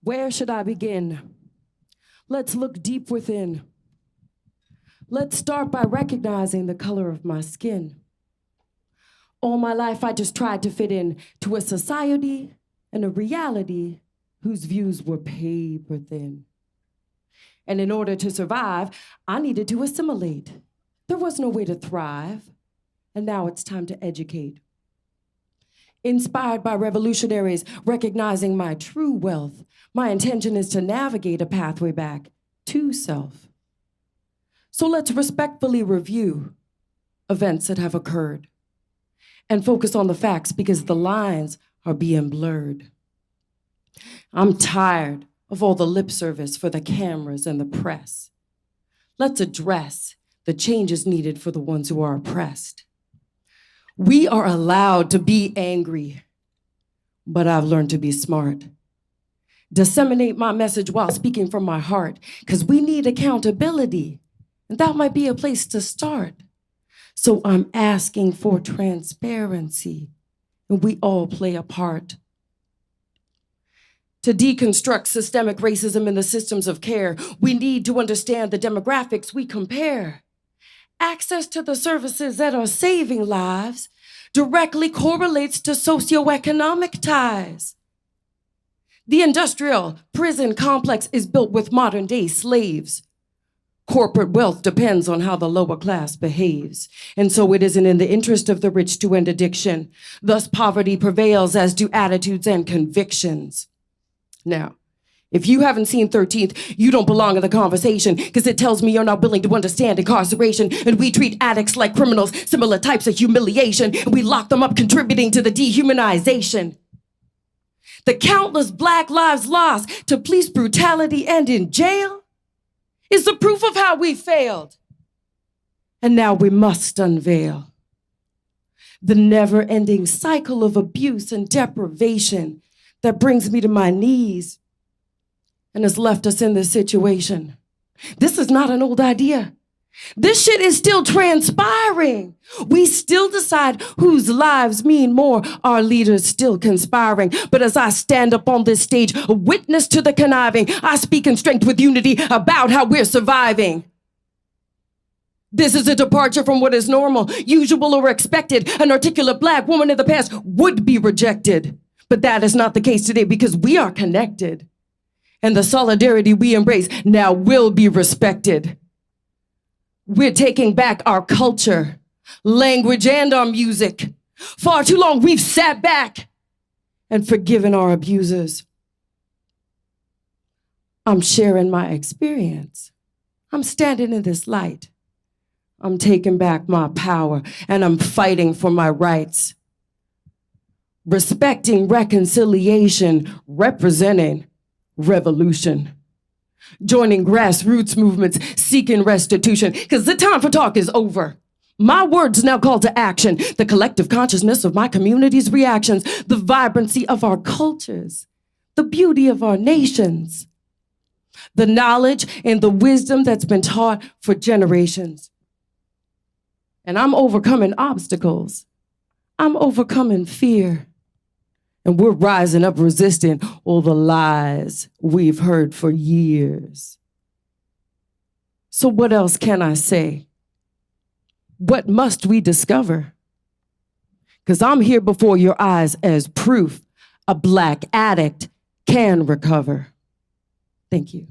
Where should I begin? Let's look deep within. Let's start by recognizing the color of my skin. All my life, I just tried to fit in to a society and a reality whose views were paper thin. And in order to survive, I needed to assimilate. There was no way to thrive. And now it's time to educate. Inspired by revolutionaries recognizing my true wealth, my intention is to navigate a pathway back to self. So let's respectfully review events that have occurred and focus on the facts because the lines are being blurred. I'm tired of all the lip service for the cameras and the press. Let's address the changes needed for the ones who are oppressed. We are allowed to be angry, but I've learned to be smart. Disseminate my message while speaking from my heart, because we need accountability, and that might be a place to start. So I'm asking for transparency, and we all play a part. To deconstruct systemic racism in the systems of care, we need to understand the demographics we compare. Access to the services that are saving lives directly correlates to socioeconomic ties. The industrial prison complex is built with modern-day slaves. Corporate wealth depends on how the lower class behaves, and so it isn't in the interest of the rich to end addiction. Thus, poverty prevails, as do attitudes and convictions. Now, if you haven't seen 13th, you don't belong in the conversation, because it tells me you're not willing to understand incarceration, and we treat addicts like criminals, similar types of humiliation, and we lock them up, contributing to the dehumanization. The countless Black lives lost to police brutality and in jail is the proof of how we failed. And now we must unveil the never-ending cycle of abuse and deprivation that brings me to my knees and has left us in this situation. This is not an old idea. This shit is still transpiring. We still decide whose lives mean more. Our leaders still conspiring. But as I stand up on this stage, a witness to the conniving, I speak in strength with unity about how we're surviving. This is a departure from what is normal, usual, or expected. An articulate Black woman in the past would be rejected. But that is not the case today because we are connected. And the solidarity we embrace now will be respected. We're taking back our culture, language, and our music. Far too long we've sat back and forgiven our abusers. I'm sharing my experience. I'm standing in this light. I'm taking back my power and I'm fighting for my rights. Respecting reconciliation, representing revolution. Joining grassroots movements, seeking restitution, because the time for talk is over. My words now call to action, the collective consciousness of my community's reactions, the vibrancy of our cultures, the beauty of our nations, the knowledge and the wisdom that's been taught for generations. And I'm overcoming obstacles. I'm overcoming fear. And we're rising up resisting all the lies we've heard for years. So what else can I say? What must we discover? Because I'm here before your eyes as proof a Black addict can recover. Thank you.